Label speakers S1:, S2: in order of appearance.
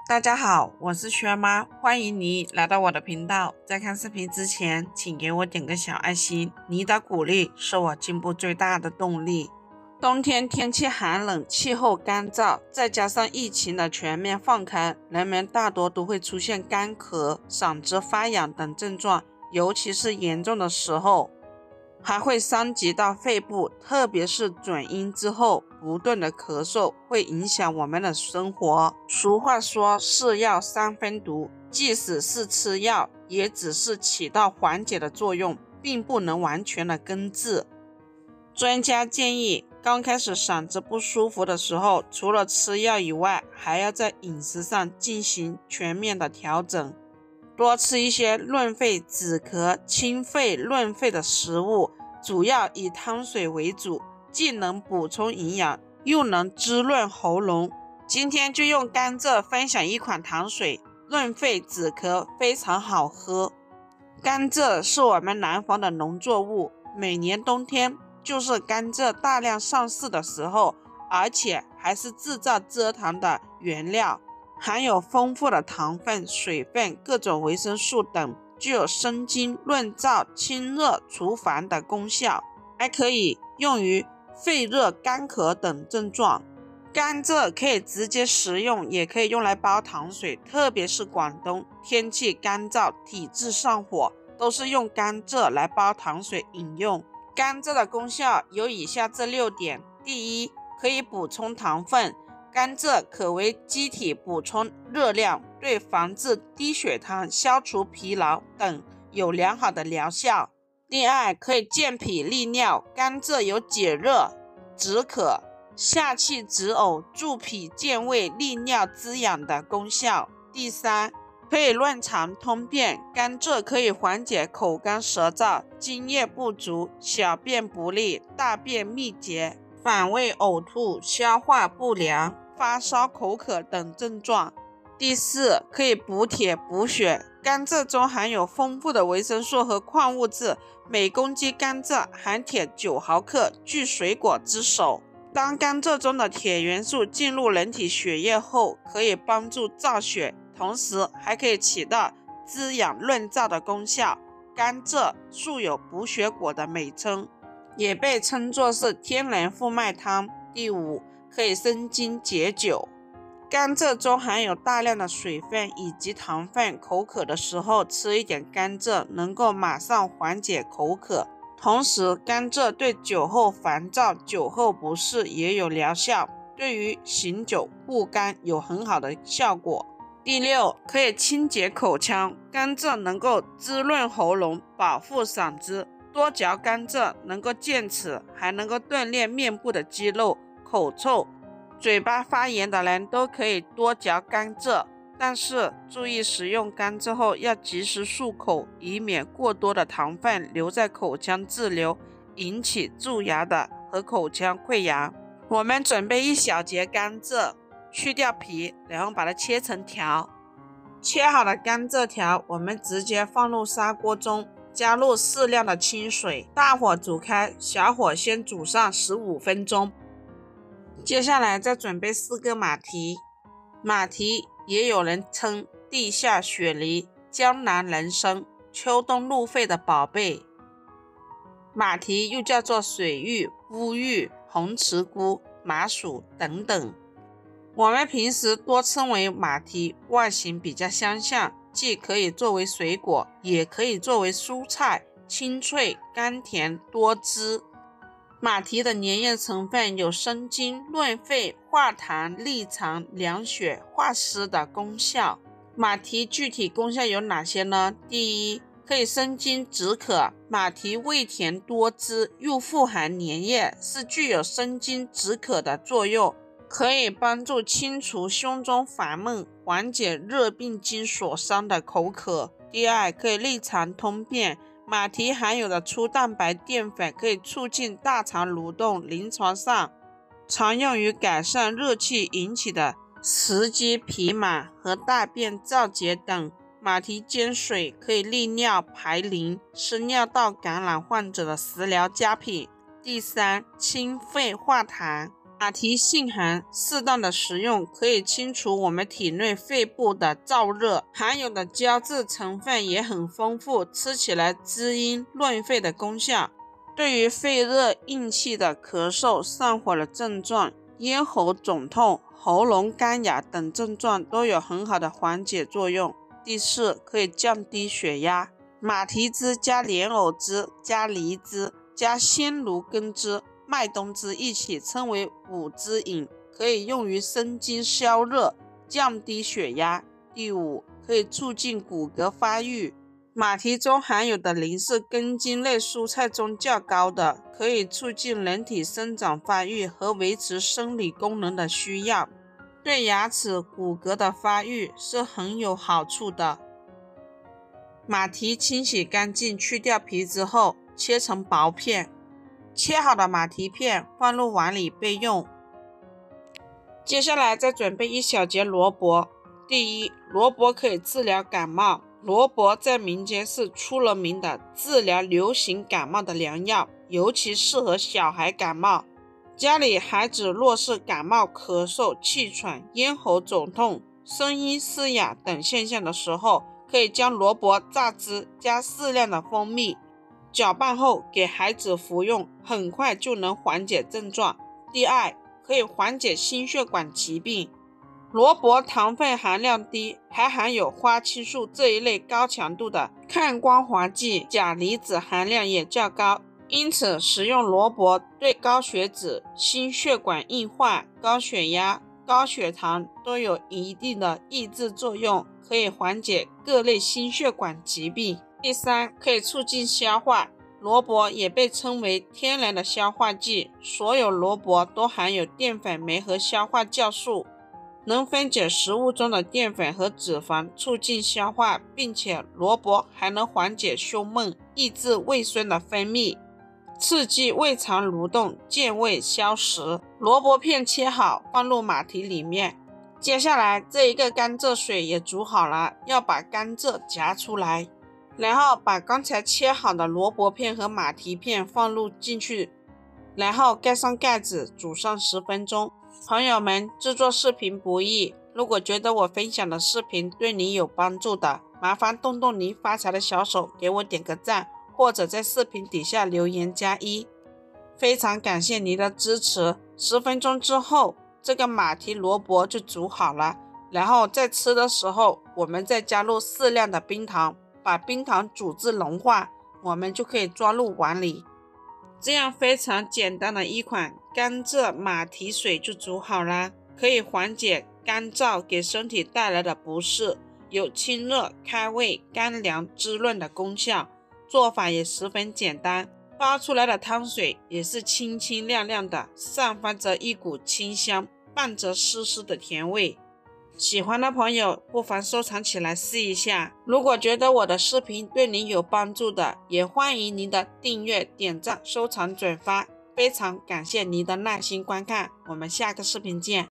S1: 大家好，我是轩妈，欢迎你来到我的频道。在看视频之前，请给我点个小爱心，你的鼓励是我进步最大的动力。冬天天气寒冷，气候干燥，再加上疫情的全面放开，人们大多都会出现干咳、嗓子发痒等症状，尤其是严重的时候，还会伤及到肺部，特别是转阴之后不断的咳嗽，会影响我们的生活。俗话说是药三分毒，即使是吃药，也只是起到缓解的作用，并不能完全的根治。专家建议，刚开始嗓子不舒服的时候，除了吃药以外，还要在饮食上进行全面的调整，多吃一些润肺止咳、清肺润肺的食物，主要以汤水为主，既能补充营养，又能滋润喉咙。今天就用甘蔗分享一款糖水，润肺止咳，非常好喝。甘蔗是我们南方的农作物，每年冬天就是甘蔗大量上市的时候，而且还是制造蔗糖的原料，含有丰富的糖分、水分、各种维生素等，具有生津、润燥、清热、除烦的功效，还可以用于肺热、干咳等症状。甘蔗可以直接食用，也可以用来煲糖水，特别是广东天气干燥、体质上火，都是用甘蔗来煲糖水饮用。甘蔗的功效有以下这6点：第一，可以补充糖分，甘蔗可为机体补充热量，对防治低血糖、消除疲劳等有良好的疗效。第二，可以健脾利尿，甘蔗有解热、止渴、下气止呕、助脾健胃、利尿滋养的功效。第三，可以润肠通便，甘蔗可以缓解口干舌燥、津液不足、小便不利、大便秘结、反胃呕吐、消化不良、发烧口渴等症状。第四，可以补铁补血，甘蔗中含有丰富的维生素和矿物质，每公斤甘蔗含铁9毫克，居水果之首。当甘蔗中的铁元素进入人体血液后，可以帮助造血，同时还可以起到滋养润燥的功效。甘蔗素有补血果的美称，也被称作是天然复脉汤。第五，可以生津解酒。甘蔗中含有大量的水分以及糖分，口渴的时候吃一点甘蔗，能够马上缓解口渴。同时，甘蔗对酒后烦躁、酒后不适也有疗效，对于醒酒护肝有很好的效果。第六，可以清洁口腔，甘蔗能够滋润喉咙，保护嗓子。多嚼甘蔗能够健齿，还能够锻炼面部的肌肉。口臭、嘴巴发炎的人都可以多嚼甘蔗，但是注意食用甘蔗后要及时漱口，以免过多的糖分留在口腔滞留，引起蛀牙的和口腔溃疡。我们准备1小节甘蔗，去掉皮，然后把它切成条。切好的甘蔗条，我们直接放入砂锅中，加入适量的清水，大火煮开，小火先煮上15分钟。接下来再准备4个马蹄，马蹄也有人称地下雪梨、江南人参、秋冬入肺的宝贝。马蹄又叫做水玉、乌玉、红茨菇、麻薯等等。我们平时多称为马蹄，外形比较相像，既可以作为水果，也可以作为蔬菜，清脆、甘甜、多汁。马蹄的粘液成分有生津、润肺、化痰、利肠、凉血、化湿的功效。马蹄具体功效有哪些呢？第一，可以生津止渴。马蹄味甜多汁，又富含粘液，是具有生津止渴的作用，可以帮助清除胸中烦闷，缓解热病经所伤的口渴。第二，可以利肠通便。马蹄含有的粗蛋白淀粉可以促进大肠蠕动，临床上常用于改善热气引起的食积皮满和大便燥结等。马蹄煎水可以利尿排淋，是尿道感染患者的食疗佳品。第三，清肺化痰。马蹄性寒，适当的食用可以清除我们体内肺部的燥热，含有的胶质成分也很丰富，吃起来滋阴润肺的功效。对于肺热应气的咳嗽、上火的症状、咽喉肿痛、喉咙干哑等症状都有很好的缓解作用。第四，可以降低血压。马蹄汁加莲藕汁加梨汁加鲜芦根汁、麦冬汁一起称为五汁饮，可以用于生津消热，降低血压。第五，可以促进骨骼发育。马蹄中含有的磷是根茎类蔬菜中较高的，可以促进人体生长发育和维持生理功能的需要，对牙齿骨骼的发育是很有好处的。马蹄清洗干净，去掉皮之后切成薄片，切好的马蹄片放入碗里备用。接下来再准备一小节萝卜。第一，萝卜可以治疗感冒。萝卜在民间是出了名的治疗流行感冒的良药，尤其适合小孩感冒。家里孩子若是感冒、咳嗽、气喘、咽喉肿痛、声音嘶哑等现象的时候，可以将萝卜榨汁加适量的蜂蜜，搅拌后给孩子服用，很快就能缓解症状。第二，可以缓解心血管疾病。萝卜糖分含量低，还含有花青素这一类高强度的抗光滑剂，钾离子含量也较高，因此食用萝卜对高血脂、心血管硬化、高血压、高血糖都有一定的抑制作用，可以缓解各类心血管疾病。第三，可以促进消化。萝卜也被称为天然的消化剂，所有萝卜都含有淀粉酶和消化酵素，能分解食物中的淀粉和脂肪，促进消化，并且萝卜还能缓解胸闷，抑制胃酸的分泌，刺激胃肠蠕动，健胃消食。萝卜片切好放入马蹄里面。接下来这一个甘蔗水也煮好了，要把甘蔗夹出来，然后把刚才切好的萝卜片和马蹄片放入进去，然后盖上盖子煮上10分钟。朋友们，制作视频不易，如果觉得我分享的视频对你有帮助的，麻烦动动你发财的小手给我点个赞，或者在视频底下留言加1，非常感谢您的支持。10分钟之后，这个马蹄萝卜就煮好了，然后在吃的时候我们再加入适量的冰糖，把冰糖煮至融化，我们就可以装入碗里。这样非常简单的一款甘蔗马蹄水就煮好了，可以缓解干燥给身体带来的不适，有清热开胃、干凉滋润的功效。做法也十分简单，煲出来的汤水也是清清亮亮的，散发着一股清香，伴着丝丝的甜味。喜欢的朋友不妨收藏起来试一下。如果觉得我的视频对您有帮助的，也欢迎您的订阅、点赞、收藏、转发。非常感谢您的耐心观看，我们下个视频见。